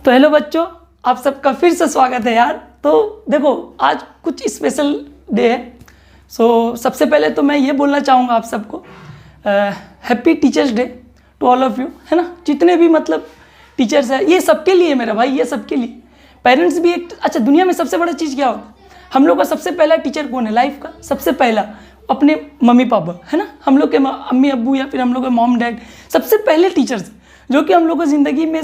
तो हेलो बच्चों, आप सबका फिर से स्वागत है यार। तो देखो आज कुछ स्पेशल डे है। सबसे पहले तो मैं ये बोलना चाहूँगा आप सबको happy teachers day to all of you, है ना। जितने भी मतलब टीचर्स हैं, ये सबके लिए मेरा भाई, ये सबके लिए। पेरेंट्स भी एक अच्छा, दुनिया में सबसे बड़ा चीज़ क्या होता है? हम लोग का सबसे पहला टीचर कौन है लाइफ का? सबसे पहला अपने मम्मी पापा, है ना। हम लोग के अम्मी अब्बू या फिर हम लोग के मॉम डैड सबसे पहले टीचर्स जो कि हम लोग को ज़िंदगी में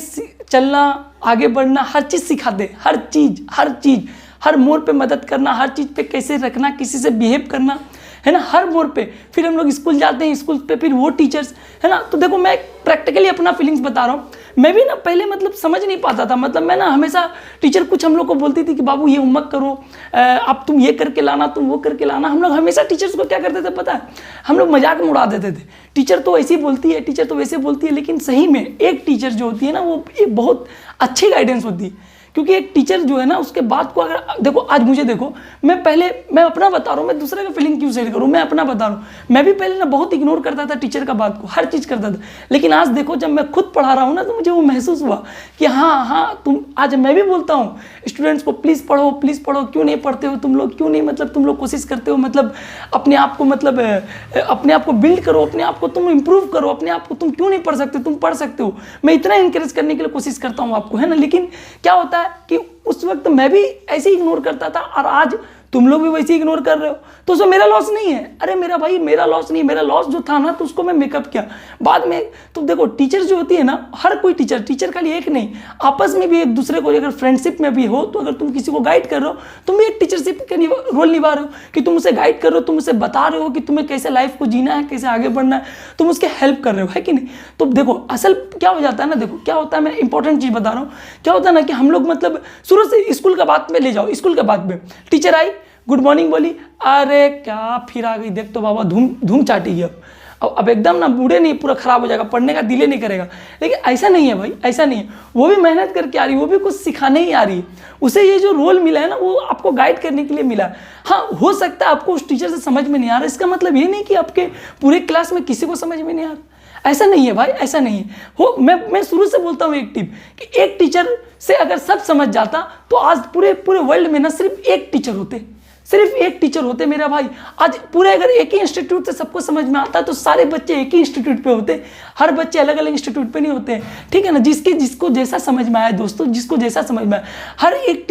चलना, आगे बढ़ना, हर चीज़ सिखाते। हर चीज़ हर मोड़ पे मदद करना, हर चीज़ पे कैसे रखना, किसी से बिहेव करना, है ना, हर मोड़ पे। फिर हम लोग स्कूल जाते हैं, स्कूल पे फिर वो टीचर्स, है ना। तो देखो मैं प्रैक्टिकली अपना फीलिंग्स बता रहा हूँ। मैं भी ना पहले मतलब समझ नहीं पाता था। मतलब मैं ना हमेशा टीचर कुछ हम लोग को बोलती थी कि बाबू ये होमवर्क करो, अब तुम ये करके लाना, तुम वो करके लाना। हम लोग हमेशा टीचर्स को क्या करते थे पता है? हम लोग मजाक में उड़ा देते थे। टीचर तो ऐसी बोलती है, टीचर तो वैसे बोलती है। लेकिन सही में एक टीचर जो होती है ना, वो एक बहुत अच्छी गाइडेंस होती है। क्योंकि एक टीचर जो है ना, उसके बाद को अगर देखो, आज मुझे देखो, मैं अपना बता रहा हूँ, मैं दूसरे का फीलिंग क्यों शेयर करूँ, मैं अपना बता रहा हूँ। मैं भी पहले ना बहुत इग्नोर करता था टीचर का बात को, हर चीज़ करता था। लेकिन आज देखो, जब मैं खुद पढ़ा रहा हूँ ना, तो मुझे वो महसूस हुआ कि हाँ तुम, आज मैं भी बोलता हूँ स्टूडेंट्स को, प्लीज़ पढ़ो, क्यों नहीं पढ़ते हो तुम लोग, क्यों नहीं मतलब तुम लोग कोशिश करते हो, मतलब अपने आप को, मतलब अपने आप को बिल्ड करो, अपने आप को तुम इंप्रूव करो, अपने आप को तुम क्यों नहीं पढ़ सकते, तुम पढ़ सकते हो। मैं इतना इंकरेज करने के लिए कोशिश करता हूँ आपको, है ना। लेकिन क्या होता है कि उस वक्त मैं भी ऐसे ही इग्नोर करता था, और आज तुम लोग भी वैसे ही इग्नोर कर रहे हो। तो उसमें मेरा लॉस नहीं है। अरे मेरा भाई, मेरा लॉस नहीं है। मेरा लॉस जो था ना, तो उसको मैं मेकअप किया बाद में। तो देखो टीचर जो होती है ना, हर कोई टीचर खाली एक नहीं, आपस में भी एक दूसरे को, अगर फ्रेंडशिप में भी हो, तो अगर तुम किसी को गाइड कर रहे हो, तुम भी एक टीचरशिप का रोल निभा रहे हो कि तुम उसे गाइड कर रहे हो, तुम उसे बता रहे हो कि तुम्हें कैसे लाइफ को जीना है, कैसे आगे बढ़ना है, तुम उसके हेल्प कर रहे हो, है कि नहीं। तो देखो असल क्या हो जाता है ना, देखो क्या होता है, मैं इंपॉर्टेंट चीज़ बता रहा हूँ। क्या होता है ना कि हम लोग मतलब शुरू से स्कूल का बात में ले जाओ, स्कूल के बाद में टीचर आई, गुड मॉर्निंग बोली, अरे क्या फिर आ गई, देख तो बाबा धूम चाटेगी। अब एकदम ना मूडे नहीं, पूरा खराब हो जाएगा, पढ़ने का दिल ही नहीं करेगा। लेकिन ऐसा नहीं है भाई, ऐसा नहीं है। वो भी मेहनत करके आ रही है, वो भी कुछ सिखाने ही आ रही है। उसे ये जो रोल मिला है ना, वो आपको गाइड करने के लिए मिला है। हाँ, हो सकता है आपको उस टीचर से समझ में नहीं आ रहा, इसका मतलब ये नहीं कि आपके पूरे क्लास में किसी को समझ में नहीं आ रहा। ऐसा नहीं है भाई, ऐसा नहीं है। हो मैं शुरू से बोलता हूँ एक टिप कि एक टीचर से अगर सब समझ जाता, तो आज पूरे वर्ल्ड में ना सिर्फ एक टीचर होते, सिर्फ एक टीचर होते मेरा भाई। आज पूरे अगर एक ही इंस्टीट्यूट से सबको समझ में आता, तो सारे बच्चे एक ही इंस्टीट्यूट पे होते। हर बच्चे अलग अलग इंस्टीट्यूट पे नहीं होते हैं, ठीक है ना। जिसको जैसा समझ में आया दोस्तों, जिसको जैसा समझ में आया। हर एक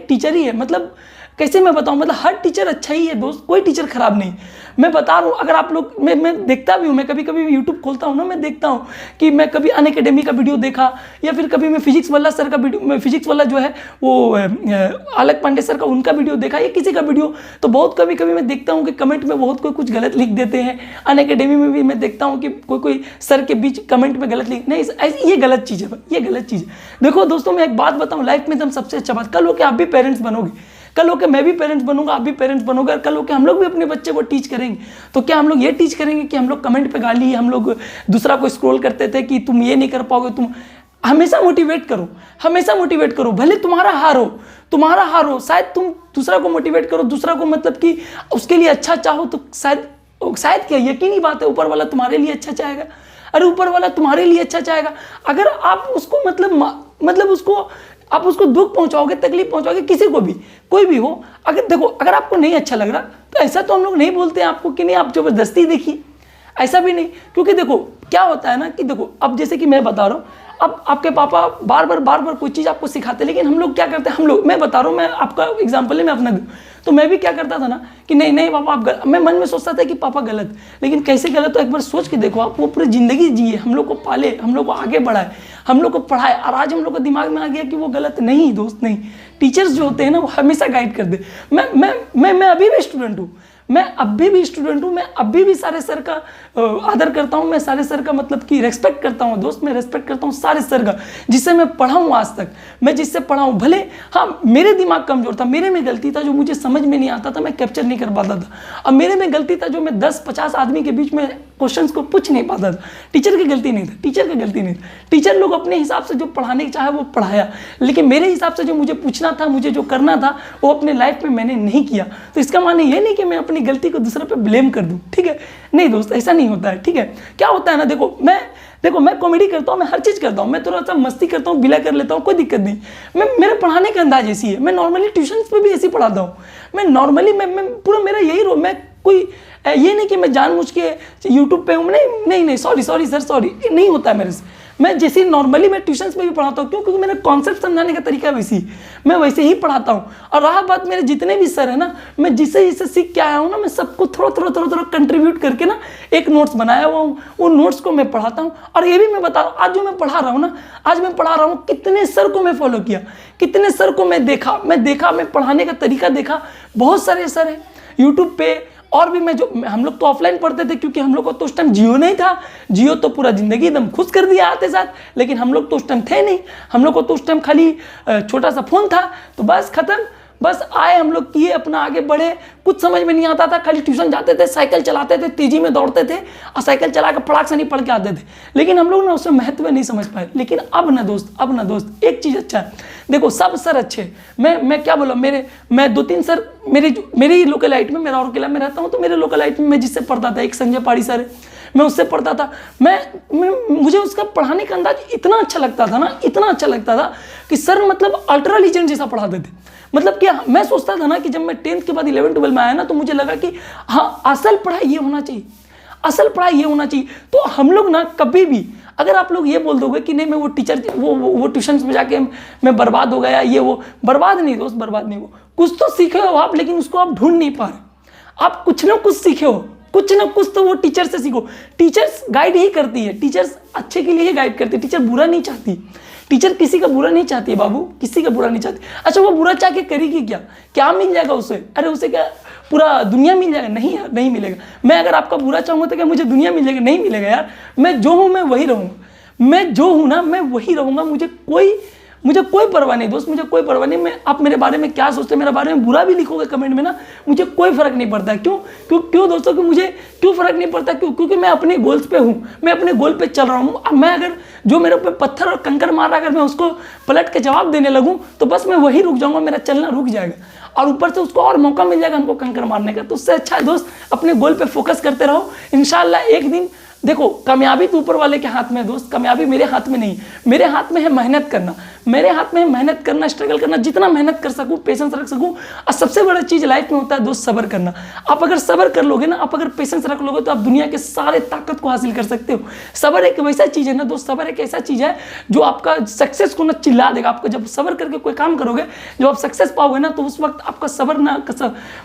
टीचर ही है। मतलब कैसे मैं बताऊं, मतलब हर टीचर अच्छा ही है दोस्त, कोई टीचर खराब नहीं। मैं बता रहा हूँ, अगर आप लोग, मैं देखता भी हूँ, मैं कभी कभी यूट्यूब खोलता हूँ ना, मैं देखता हूँ कि मैं कभी अनअकैडमी का वीडियो देखा, या फिर कभी मैं फिजिक्स वाला सर का वीडियो, मैं फिजिक्स वाला जो है वो अलग पांडे सर का, उनका वीडियो देखा, या किसी का वीडियो, तो बहुत कभी मैं देखता हूँ कि कमेंट में बहुत कोई कुछ गलत लिख देते हैं। अनअकैडमी में भी मैं देखता हूँ कि कोई सर के बीच कमेंट में गलत लिख, नहीं, ये गलत चीज़ है, ये गलत चीज़ है। देखो दोस्तों, मैं एक बात बताऊँ, लाइफ में तुम सबसे अच्छा बात, कल हो के आप भी पेरेंट्स बनोगे, कल होकर मैं भी पेरेंट्स बनूंगा, आप भी पेरेंट्स बनोगे, और कल होकर हम लोग भी अपने बच्चे को टीच करेंगे। तो क्या हम लोग ये टीच करेंगे कि हम लोग कमेंट पे गाली, हम लोग दूसरा को स्क्रॉल करते थे कि तुम ये नहीं कर पाओगे, तुम हमेशा मोटिवेट करो, हमेशा मोटिवेट करो, भले तुम्हारा हार हो, शायद तुम दूसरा को मोटिवेट करो, दूसरा को मतलब कि उसके लिए अच्छा चाहो, तो शायद क्या, यकीनी बात है, ऊपर वाला तुम्हारे लिए अच्छा चाहेगा। अरे ऊपर वाला तुम्हारे लिए अच्छा चाहेगा। अगर आप उसको मतलब उसको दुख पहुंचाओगे, तकलीफ पहुंचाओगे, किसी को भी, कोई भी हो, अगर देखो, अगर आपको नहीं अच्छा लग रहा, तो ऐसा तो हम लोग नहीं बोलते हैं आपको कि नहीं आप जबरदस्ती देखिए, ऐसा भी नहीं। क्योंकि देखो क्या होता है ना कि देखो, अब जैसे कि मैं बता रहा हूँ, अब आपके पापा बार बार कोई चीज़ आपको सिखाते हैं, लेकिन हम लोग क्या करते हैं, मैं बता रहा हूँ, मैं आपका एग्जाम्पल है, मैं अपना दूँ, तो मैं भी क्या करता था ना कि नहीं पापा आप गलत, मैं मन में सोचता था कि पापा गलत, लेकिन कैसे गलत, तो एक बार सोच के देखो आप, वो पूरी ज़िंदगी जिए, हम लोग को पाले, हम लोग को आगे बढ़ाए, हम लोग को पढ़ाए, और आज हम लोग को दिमाग में आ गया कि वो गलत नहीं दोस्त, नहीं। टीचर्स जो होते हैं ना, वो हमेशा गाइड कर दे। मैं अभी भी स्टूडेंट हूँ, मैं अभी भी सारे सर का आदर करता हूँ, मैं सारे सर का मतलब कि रेस्पेक्ट करता हूँ दोस्त, मैं रेस्पेक्ट करता हूँ सारे सर का, जिससे मैं पढ़ा हूँ आज तक, मैं जिससे पढ़ा हूँ। भले हाँ मेरे दिमाग कमजोर था, मेरे में गलती था, जो मुझे समझ में नहीं आता था, मैं कैप्चर नहीं कर पाता था। अब मेरे में गलती था, जो मैं 10-50 आदमी के बीच में क्वेश्चंस को पूछ नहीं पाता था। टीचर की गलती नहीं था, टीचर लोग अपने हिसाब से जो पढ़ाने चाहे वो पढ़ाया, लेकिन मेरे हिसाब से जो मुझे पूछना था, मुझे जो करना था, वो अपने लाइफ में मैंने नहीं किया। तो इसका माने ये नहीं कि मैं अपने अपनी गलती को दूसरों पे ब्लेम कर दूं, ठीक है। नहीं दोस्त, ऐसा नहीं होता है, ठीक है। क्या होता है ना, देखो मैं कॉमेडी करता हूँ, मैं हर चीज़ करता हूँ, मैं थोड़ा सा मस्ती करता हूँ, बिला कर लेता हूँ, कोई दिक्कत नहीं। मेरे पढ़ाने का अंदाज ऐसी है, मैं नॉर्मली ट्यूशन पे भी ऐसे ही पढ़ाता हूँ। मैं नॉर्मली मैं पूरा मेरा यही मैं कोई ये नहीं कि मैं जानबूझ के यूट्यूब पे हूँ, नहीं, सॉरी सर, सॉरी, नहीं होता है मेरे से। मैं जैसे नॉर्मली मैं ट्यूशन्स में भी पढ़ाता हूँ, क्योंकि मेरा कॉन्सेप्ट समझाने का तरीका वैसी, मैं वैसे ही पढ़ाता हूँ। और रहा बात मेरे जितने भी सर है ना, मैं जिसे सीख के आया हूँ ना, मैं सबको थोड़ा कंट्रीब्यूट करके ना एक नोट्स बनाया हुआ हूँ, वो नोट्स को मैं पढ़ाता हूँ। और ये भी मैं बता रहा हूँ, आज जो मैं पढ़ा रहा हूँ ना, आज मैं पढ़ा रहा हूँ, कितने सर को मैं फॉलो किया, कितने सर को मैं देखा, मैं पढ़ाने का तरीका देखा। बहुत सारे सर हैं यूट्यूब पे, और भी हम लोग तो ऑफलाइन पढ़ते थे, क्योंकि हम लोग को तो उस टाइम जियो नहीं था। जियो तो पूरा जिंदगी एकदम खुश कर दिया आते साथ, लेकिन हम लोग तो उस टाइम थे नहीं। हम लोग को तो उस टाइम खाली छोटा सा फोन था, तो बस खत्म। बस आए हम लोग, किए, अपना आगे बढ़े, कुछ समझ में नहीं आता था। खाली ट्यूशन जाते थे, साइकिल चलाते थे, तेजी में दौड़ते थे, और साइकिल चला कर फटाक से नहीं पढ़ के आते थे। लेकिन हम लोग ना उसमें महत्व नहीं समझ पाए। लेकिन अब ना दोस्त एक चीज़ अच्छा है, देखो सब सर अच्छे। मैं क्या बोला, मैं 2-3 सर मेरी लोकलाइट में, मेरा और किला में रहता हूँ, तो मेरे लोकलाइट में मैं जिससे पढ़ता था, एक संजय पाड़ी सर है, मैं उससे पढ़ता था। मुझे उसका पढ़ाने का अंदाज इतना अच्छा लगता था ना, इतना अच्छा लगता था कि सर मतलब अल्ट्रा लीजेंड जैसा पढ़ाते थे। मतलब कि मैं सोचता था ना कि जब मैं 10th के बाद 11-12 में आया ना, तो मुझे लगा कि हाँ, असल पढ़ाई ये होना चाहिए, असल पढ़ाई ये होना चाहिए। तो हम लोग ना कभी भी, अगर आप लोग ये बोल दोगे कि नहीं मैं वो टीचर वो ट्यूशन में जाके मैं बर्बाद हो गया, ये वो, बर्बाद नहीं दोस्त, बर्बाद नहीं। वो कुछ तो सीखे हो आप, लेकिन उसको आप ढूंढ नहीं पा रहे। आप कुछ ना कुछ सीखे हो, कुछ ना कुछ तो वो टीचर से सीखो। टीचर्स गाइड ही करती है, टीचर्स अच्छे के लिए ही गाइड करती है, टीचर बुरा नहीं चाहती। टीचर किसी का बुरा नहीं चाहती है बाबू, किसी का बुरा नहीं चाहती। अच्छा, वो बुरा चाह के करेगी क्या मिल जाएगा उसे? अरे उसे क्या पूरा दुनिया मिल जाएगा? नहीं यार, नहीं मिलेगा। मैं अगर आपका बुरा चाहूँगा तो क्या मुझे दुनिया मिल जाएगी? नहीं मिलेगा यार। मैं जो हूँ मैं वही रहूँगा, मैं जो हूँ ना मैं वही रहूँगा। मुझे कोई परवाह नहीं दोस्त, मुझे कोई परवाह नहीं। मैं आप मेरे बारे में क्या सोचते हैं, मेरे बारे में बुरा भी लिखोगे कमेंट में ना, मुझे कोई फर्क नहीं पड़ता। क्यों दोस्तों, कि मुझे क्यों फर्क नहीं पड़ता? क्योंकि मैं अपने गोल्स पे हूँ, मैं अपने गोल पे चल रहा हूँ। अब मैं अगर जो मेरे ऊपर पत्थर और कंकर मार रहा, अगर मैं उसको पलट के जवाब देने लगूँ तो बस मैं वही रुक जाऊँगा, मेरा चलना रुक जाएगा और ऊपर से उसको और मौका मिल जाएगा हमको कंकर मारने का। तो उससे अच्छा है दोस्त, अपने गोल पे फोकस करते रहो। इंशाल्लाह एक दिन देखो, कामयाबी तो ऊपर वाले के हाथ में है दोस्त, कामयाबी मेरे हाथ में नहीं। मेरे हाथ में है मेहनत करना, मेरे हाथ में है मेहनत करना, स्ट्रगल करना, जितना मेहनत कर सकूं, पेशेंस रख सकूं। और सबसे बड़ा चीज़ लाइफ में होता है दोस्त, सब्र करना। आप अगर सब्र कर लोगे ना, आप अगर पेशेंस रख लोगे, तो आप दुनिया के सारे ताकत को हासिल कर सकते हो। सब्र एक वैसा चीज़ है ना दोस्त, सब्र एक ऐसा चीज़ है जो आपका सक्सेस को ना चिल्ला देगा। आपको जब सब्र करके कोई काम करोगे, जब आप सक्सेस पाओगे ना, तो उस वक्त आपका सब्र ना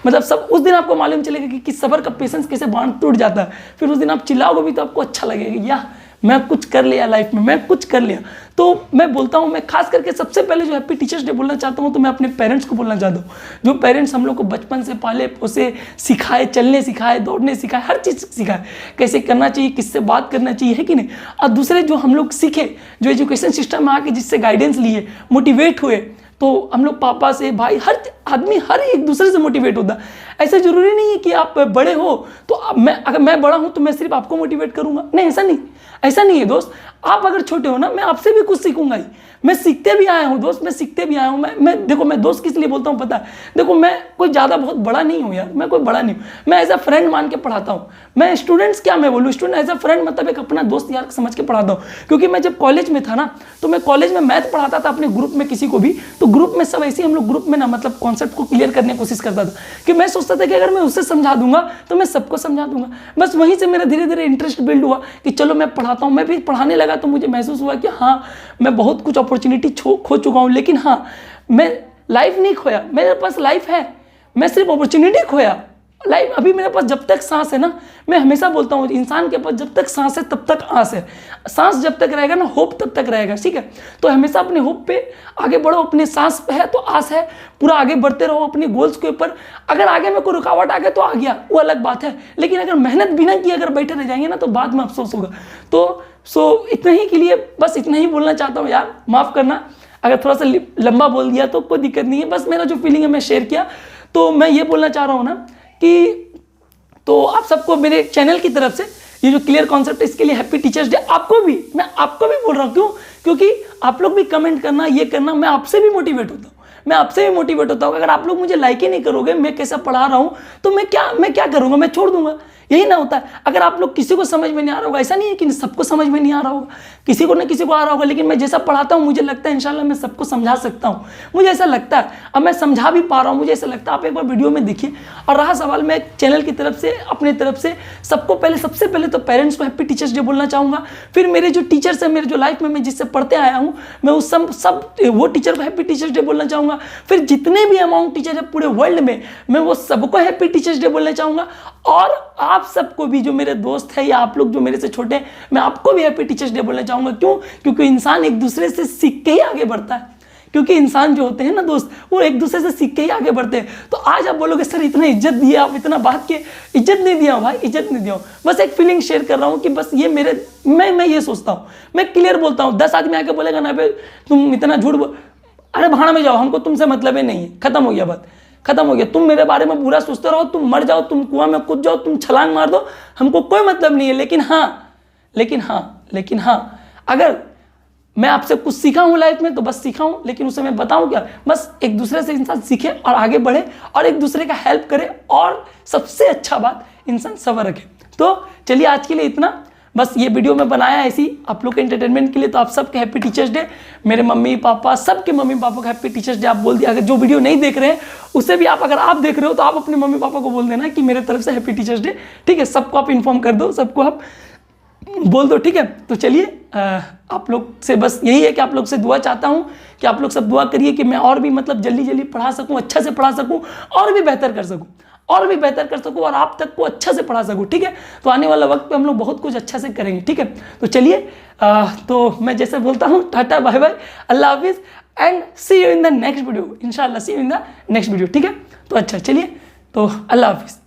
मतलब सब उस दिन आपको मालूम चलेगा कि सब्र का पेशेंस कैसे बांध टूट जाता है। फिर उस दिन आप चिल्लाओगे भी तो आपको अच्छा लगेगा, या मैं कुछ कर लिया लाइफ में, मैं कुछ कर लिया। तो मैं बोलता हूँ, मैं खास करके सबसे पहले जो हैप्पी टीचर्स डे बोलना चाहता हूँ, तो मैं अपने पेरेंट्स को बोलना चाहता हूँ, जो पेरेंट्स हम लोग को बचपन से पाले पोसे, सिखाए, चलने सिखाए, दौड़ने सिखाए, हर चीज़ सिखाए, कैसे करना चाहिए, किससे बात करना चाहिए, है कि नहीं। और दूसरे जो हम लोग सीखे, जो एजुकेशन सिस्टम में आके जिससे गाइडेंस लिए, मोटिवेट हुए, तो हम लोग पापा से, भाई, हर आदमी हर एक दूसरे से मोटिवेट होता है। ऐसा जरूरी नहीं है कि आप बड़े हो तो अगर मैं बड़ा हूं तो मैं सिर्फ आपको मोटिवेट करूंगा, नहीं, ऐसा नहीं है दोस्त। आप अगर छोटे हो ना, मैं आपसे भी कुछ सीखूंगा ही। मैं सीखते भी आया हूँ दोस्त, मैं सीखते भी आया हूँ। मैं देखो, मैं दोस्त किस लिए बोलता हूँ पता है? देखो, मैं कोई ज़्यादा बहुत बड़ा नहीं हूँ यार, मैं कोई बड़ा नहीं हूँ। मैं एज अ फ्रेंड मान के पढ़ाता हूँ। मैं स्टूडेंट्स क्या मैं बोलूँ, स्टूडेंट एज अ फ्रेंड मतलब एक अपना दोस्त यार समझ के पढ़ाता हूँ। क्योंकि मैं जब कॉलेज में था ना, तो मैं कॉलेज में मैथ पढ़ाता था अपने ग्रुप में किसी को भी, तो ग्रुप में सब ऐसे हम लोग ग्रुप में ना मतलब कॉन्सेप्ट को क्लियर करने की कोशिश करता था। कि मैं सोचता था कि अगर मैं उससे समझा दूंगा तो मैं सबको समझा दूंगा। बस वहीं से मेरा धीरे धीरे इंटरेस्ट बिल्ड हुआ कि चलो मैं पढ़ाता हूँ। मैं भी पढ़ाने लगा तो मुझे महसूस हुआ कि हाँ, मैं बहुत कुछ अपॉर्चुनिटी खो चुका हूँ, लेकिन हाँ, मैं लाइफ नहीं खोया, मेरे पास लाइफ है, मैं सिर्फ अपॉर्चुनिटी खोया। लाइफ अभी मेरे पास जब तक सांस है ना, मैं हमेशा बोलता हूँ इंसान के पास जब तक सांस है तब तक आस है। सांस जब तक रहेगा ना, होप तब तक रहेगा, ठीक है। तो हमेशा अपने होप पे आगे बढ़ो, अपने सांस पे है तो आस है, पूरा आगे बढ़ते रहो अपने गोल्स के ऊपर। अगर आगे में कोई रुकावट आ गया तो आ गया, वो अलग बात है, लेकिन अगर मेहनत बिना किए अगर बैठे रह जाएंगे ना तो बाद में अफसोस होगा। तो इतना ही के लिए बस इतना ही बोलना चाहता हूँ यार, माफ़ करना अगर थोड़ा सा लंबा बोल दिया तो कोई दिक्कत नहीं है। बस मेरा जो फीलिंग है मैं शेयर किया। तो मैं ये बोलना चाह रहा हूँ ना कि तो आप सबको मेरे चैनल की तरफ से ये जो क्लियर कॉन्सेप्ट है, इसके लिए हैप्पी टीचर्स डे। मैं आपको भी बोल रहा हूँ, क्योंकि आप लोग भी कमेंट करना, ये करना, मैं आपसे भी मोटिवेट होता हूँ। मैं आपसे भी मोटिवेट होता हूँ। अगर आप लोग मुझे लाइक ही नहीं करोगे मैं कैसा पढ़ा रहा हूँ तो मैं क्या करूँगा, मैं छोड़ दूंगा। यही ना होता है। अगर आप लोग किसी को समझ में नहीं आ रहा होगा, ऐसा नहीं है कि सबको समझ में नहीं आ रहा होगा, किसी को ना किसी को आ रहा होगा, लेकिन मैं जैसा पढ़ाता हूँ मुझे लगता है इंशाल्लाह मैं सबको समझा सकता हूँ। मुझे ऐसा लगता है, अब मैं समझा भी पा रहा हूँ, मुझे ऐसा लगता है। आप एक बार वीडियो में देखिए। और रहा सवाल, मैं चैनल की तरफ से अपनी तरफ से सबको सबसे पहले तो पेरेंट्स को हैप्पी टीचर्स डे बोलना चाहूँगा। फिर मेरे जो टीचर्स हैं, मेरे जो लाइफ में मैं जिससे पढ़ते आया हूँ, मैं उस सब वो टीचर को हैप्पी टीचर्स डे बोलना चाहूँगा। फिर जितने भी अमाउंट टीचर है पूरे वर्ल्ड में, मैं वो सबको हैप्पी टीचर्स डे बोलना चाहूँगा। और आप सबको भी, जो मेरे दोस्त हैं या आप लोग जो मेरे से छोटे हैं, मैं आपको भी हैप्पी टीचर्स डे बोलना चाहूँगा। क्यों? क्योंकि इंसान एक दूसरे से सीख के ही आगे बढ़ता है। क्योंकि इंसान जो होते हैं ना दोस्त, वो एक दूसरे से सीख के ही आगे बढ़ते हैं। तो आज आप बोलोगे सर इतना इज्जत दिया, आप इतना बात किए। इज्जत नहीं दिया भाई, इज्जत नहीं दिया। बस एक फीलिंग शेयर कर रहा हूँ कि बस ये मैं ये सोचता हूँ, मैं क्लियर बोलता हूँ। 10 आदमी आके बोलेगा ना, भाई तुम इतना झूठ बोल, अरे भाड़ में जाओ, हमको तुमसे मतलब ही नहीं है। खत्म हो गया बात, खत्म हो गया। तुम मेरे बारे में बुरा सोचते रहो, तुम मर जाओ, तुम कुआं में कूद जाओ, तुम छलांग मार दो, हमको कोई मतलब नहीं है। लेकिन हाँ, अगर मैं आपसे कुछ सीखा हूँ लाइफ में तो बस सीखा हूँ, लेकिन उसे मैं बताऊँ क्या? बस एक दूसरे से इंसान सीखे और आगे बढ़े और एक दूसरे का हेल्प करे, और सबसे अच्छा बात इंसान सब्र रखे। तो चलिए आज के लिए इतना, बस ये वीडियो मैं बनाया ऐसी आप लोग के एंटरटेनमेंट के लिए। तो आप सबके हैप्पी टीचर्स डे, मेरे मम्मी पापा, सबके मम्मी पापा को हैप्पी टीचर्स डे आप बोल दिया। अगर जो वीडियो नहीं देख रहे हैं उसे भी अगर आप देख रहे हो तो आप अपने मम्मी पापा को बोल देना कि मेरे तरफ से हैप्पी टीचर्स डे, ठीक है? सबको आप इन्फॉर्म कर दो, सबको आप बोल दो, ठीक है? तो चलिए आप लोग से बस यही है कि आप लोग से दुआ चाहता हूँ कि आप लोग सब दुआ करिए कि मैं और भी मतलब जल्दी पढ़ा सकूँ, अच्छा से पढ़ा सकूँ, और भी बेहतर कर सकूँ, और आप तक को अच्छा से पढ़ा सकूँ, ठीक है? तो आने वाला वक्त पे हम लोग बहुत कुछ अच्छा से करेंगे, ठीक है? तो चलिए तो मैं जैसे बोलता हूँ, टाटा बाय बाय, अल्लाह हाफिज़, and see you in the next video. इंशाल्लाह see you in the next video, ठीक है? तो अच्छा चलिए, तो अल्लाह हाफिज़।